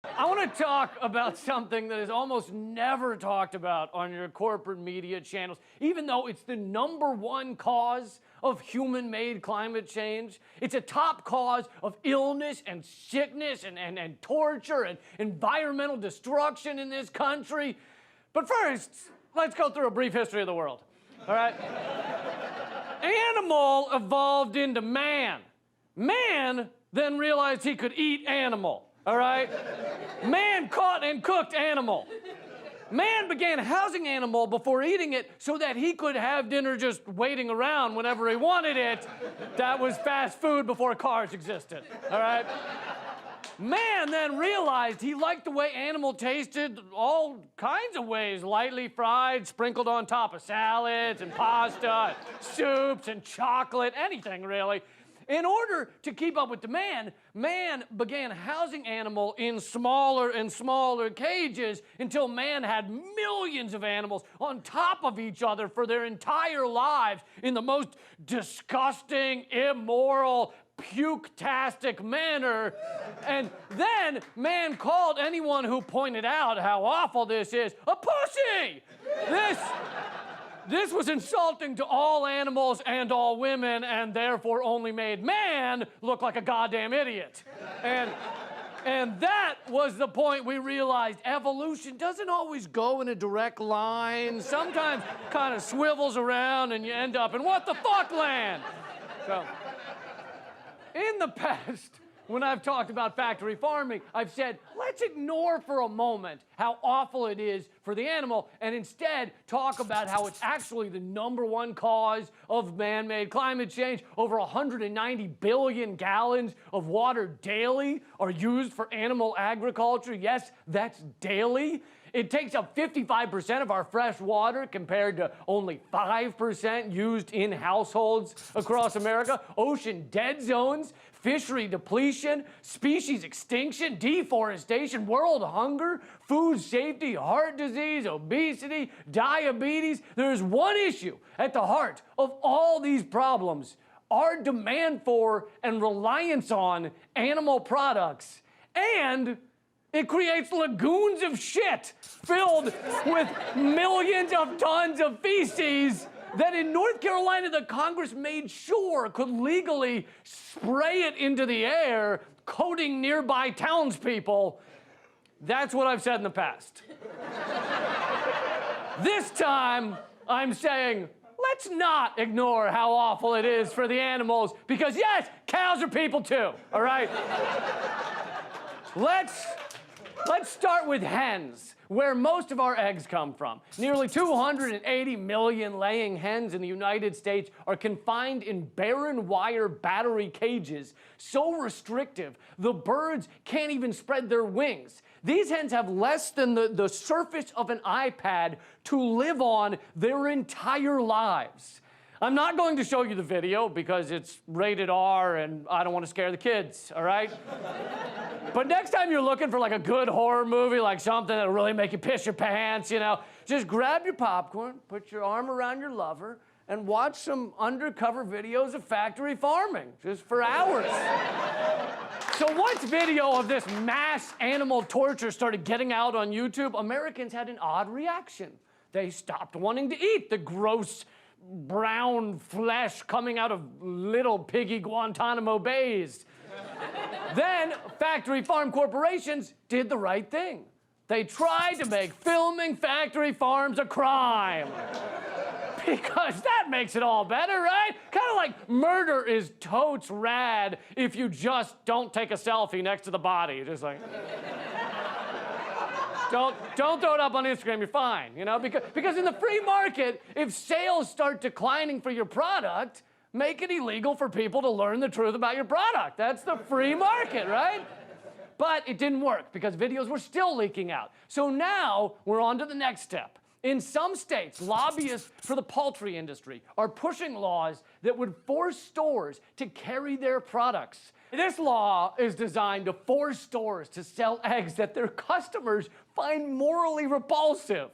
I want to talk about something that is almost never talked about on your corporate media channels, even though it's the #1 cause of human-made climate change. It's a top cause of illness and sickness and torture and environmental destruction in this country. But first, let's go through a brief history of the world, all right? Animal evolved into man. Man then realized he could eat animal. All right? Man caught and cooked animal. Man began housing animal before eating it so that he could have dinner just waiting around whenever he wanted it. That was fast food before cars existed. All right? Man then realized he liked the way animal tasted all kinds of ways. Lightly fried, sprinkled on top of salads and pasta, soups and chocolate, anything really. In order to keep up with demand, man began housing animal in smaller and smaller cages until man had millions of animals on top of each other for their entire lives in the most disgusting, immoral, puke-tastic manner. And then man called anyone who pointed out how awful this is a pussy! This was insulting to all animals and all women, and therefore only made man look like a goddamn idiot. And that was the point we realized evolution doesn't always go in a direct line. Sometimes kind of swivels around and you end up in what the fuck land. So, in the past, when I've talked about factory farming, I've said, let's ignore for a moment how awful it is for the animal and instead talk about how it's actually the #1 cause of man-made climate change. Over 190 billion gallons of water daily are used for animal agriculture. Yes, that's daily. It takes up 55% of our fresh water compared to only 5% used in households across America. Ocean dead zones, fishery depletion, species extinction, deforestation, world hunger, food safety, heart disease, obesity, diabetes. There's one issue at the heart of all these problems: our demand for and reliance on animal products. And it creates lagoons of shit filled with millions of tons of feces that in North Carolina the Congress made sure could legally spray it into the air, coating nearby townspeople. That's what I've said in the past. This time, I'm saying, let's not ignore how awful it is for the animals, because yes, cows are people too, all right? Let's start with hens, where most of our eggs come from. Nearly 280 million laying hens in the United States are confined in barren wire battery cages, so restrictive the birds can't even spread their wings. These hens have less than the surface of an iPad to live on their entire lives. I'm not going to show you the video because it's rated R and I don't want to scare the kids, all right? But next time you're looking for like a good horror movie, like something that'll really make you piss your pants, you know, just grab your popcorn, put your arm around your lover, and watch some undercover videos of factory farming, just for hours. So once video of this mass animal torture started getting out on YouTube, Americans had an odd reaction. They stopped wanting to eat the gross brown flesh coming out of little piggy Guantanamo Bays. Then factory farm corporations did the right thing. They tried to make filming factory farms a crime. Because that makes it all better, right? Kind of like murder is totes rad if you just don't take a selfie next to the body. Just like... Don't throw it up on Instagram, you're fine, you know? Because in the free market, if sales start declining for your product, make it illegal for people to learn the truth about your product. That's the free market, right? But it didn't work because videos were still leaking out. So now we're on to the next step. In some states, lobbyists for the poultry industry are pushing laws that would force stores to carry their products. This law is designed to force stores to sell eggs that their customers find morally repulsive.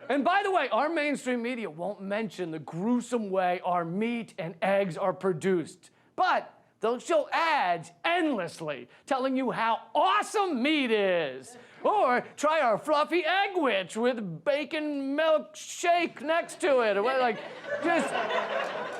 And by the way, our mainstream media won't mention the gruesome way our meat and eggs are produced. But they'll show ads endlessly telling you how awesome meat is. Or try our fluffy egg witch with bacon milk shake next to it. Or like, just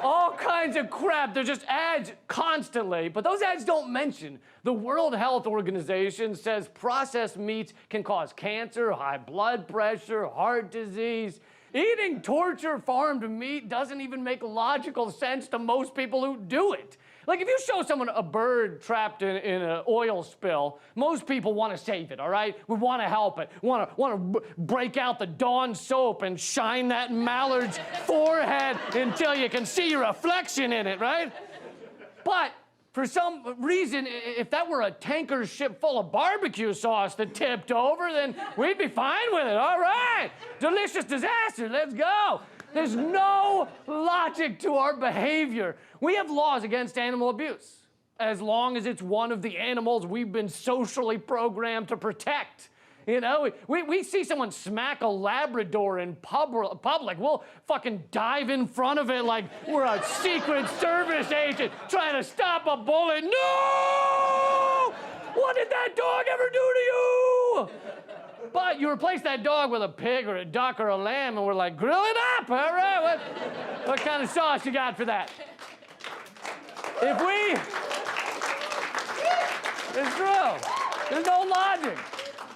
all kinds of crap. There's just ads constantly. But those ads don't mention the World Health Organization says processed meats can cause cancer, high blood pressure, heart disease. Eating torture farmed meat doesn't even make logical sense to most people who do it. Like, if you show someone a bird trapped in an oil spill, most people want to save it, all right? We want to help it. Want to break out the Dawn soap and shine that mallard's forehead until you can see your reflection in it, right? But for some reason, if that were a tanker ship full of barbecue sauce that tipped over, then we'd be fine with it. All right, delicious disaster, let's go. There's no logic to our behavior. We have laws against animal abuse, as long as it's one of the animals we've been socially programmed to protect. You know, we see someone smack a Labrador in public, we'll fucking dive in front of it like we're a Secret Service agent trying to stop a bullet. No! What did that dog ever do to you? But you replace that dog with a pig or a duck or a lamb, and we're like, grill it up, all right? What kind of sauce you got for that? It's true. There's no logic.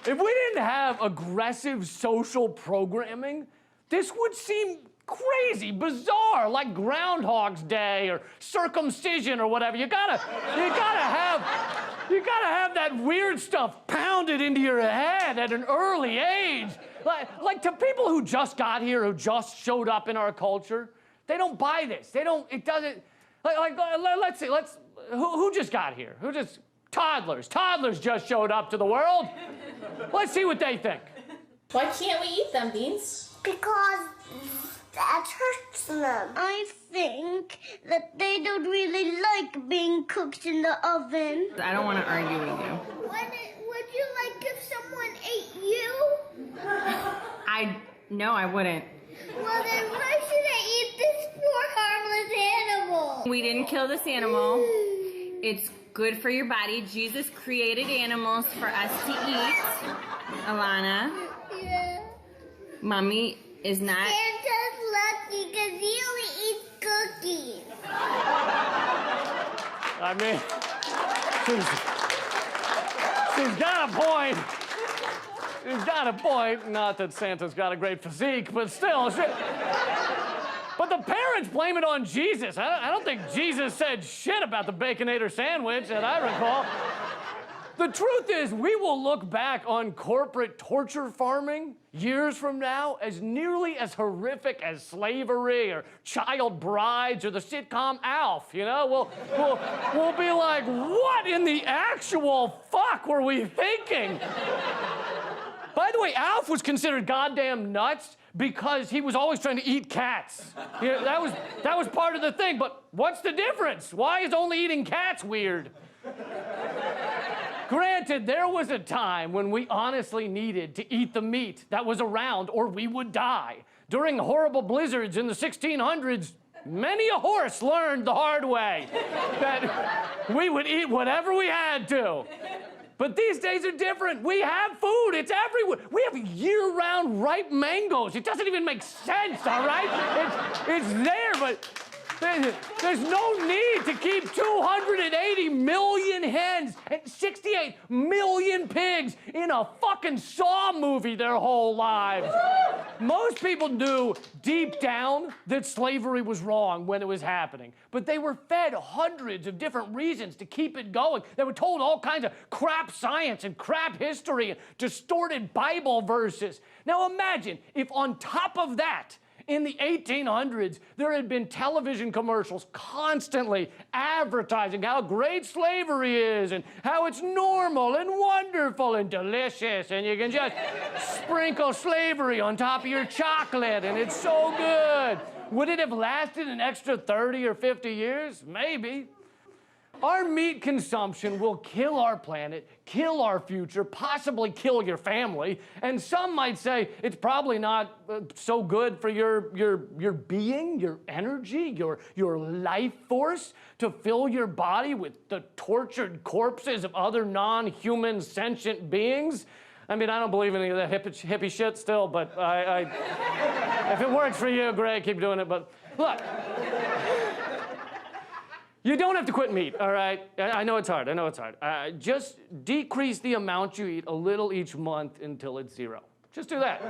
If we didn't have aggressive social programming, this would seem crazy, bizarre, like Groundhog's Day or circumcision or whatever. You gotta have that weird stuff pounded into your head at an early age. Like to people who just got here, who just showed up in our culture, they don't buy this. It doesn't, let's see, who just got here? Toddlers just showed up to the world. Let's see what they think. Why can't we eat them, Beans? Because that hurts them. I think that they don't really like being cooked in the oven. I don't want to argue with you. Would you like if someone ate you? No, I wouldn't. Well, then why should I eat this poor harmless animal? We didn't kill this animal. It's good for your body. Jesus created animals for us to eat. Alana. Yeah. Mommy is not. Santa's lucky because he only eats cookies. I mean, she's got a point. She's got a point. Not that Santa's got a great physique, but still. But the parents blame it on Jesus. I don't think Jesus said shit about the Baconator sandwich that I recall. The truth is, we will look back on corporate torture farming years from now as nearly as horrific as slavery or child brides or the sitcom Alf, you know? We'll be like, what in the actual fuck were we thinking? By the way, Alf was considered goddamn nuts because he was always trying to eat cats. You know, that was part of the thing, but what's the difference? Why is only eating cats weird? Granted, there was a time when we honestly needed to eat the meat that was around or we would die. During horrible blizzards in the 1600s, many a horse learned the hard way that we would eat whatever we had to. But these days are different. We have food, it's everywhere. We have year-round ripe mangoes. It doesn't even make sense, all right? It's there, but there's no need to keep 280 million hens and 68 million pigs in a fucking Saw movie their whole lives. Most people knew deep down that slavery was wrong when it was happening, but they were fed hundreds of different reasons to keep it going. They were told all kinds of crap science and crap history and distorted Bible verses. Now imagine if on top of that, in the 1800s, there had been television commercials constantly advertising how great slavery is and how it's normal and wonderful and delicious, and you can just sprinkle slavery on top of your chocolate, and it's so good. Would it have lasted an extra 30 or 50 years? Maybe. Our meat consumption will kill our planet, kill our future, possibly kill your family, and some might say it's probably not so good for your being, your energy, your life force to fill your body with the tortured corpses of other non-human sentient beings. I mean, I don't believe in any of that hippie shit still, but if it works for you, great, keep doing it, but look. You don't have to quit meat, all right? I know it's hard, I know it's hard. Just decrease the amount you eat a little each month until it's 0. Just do that.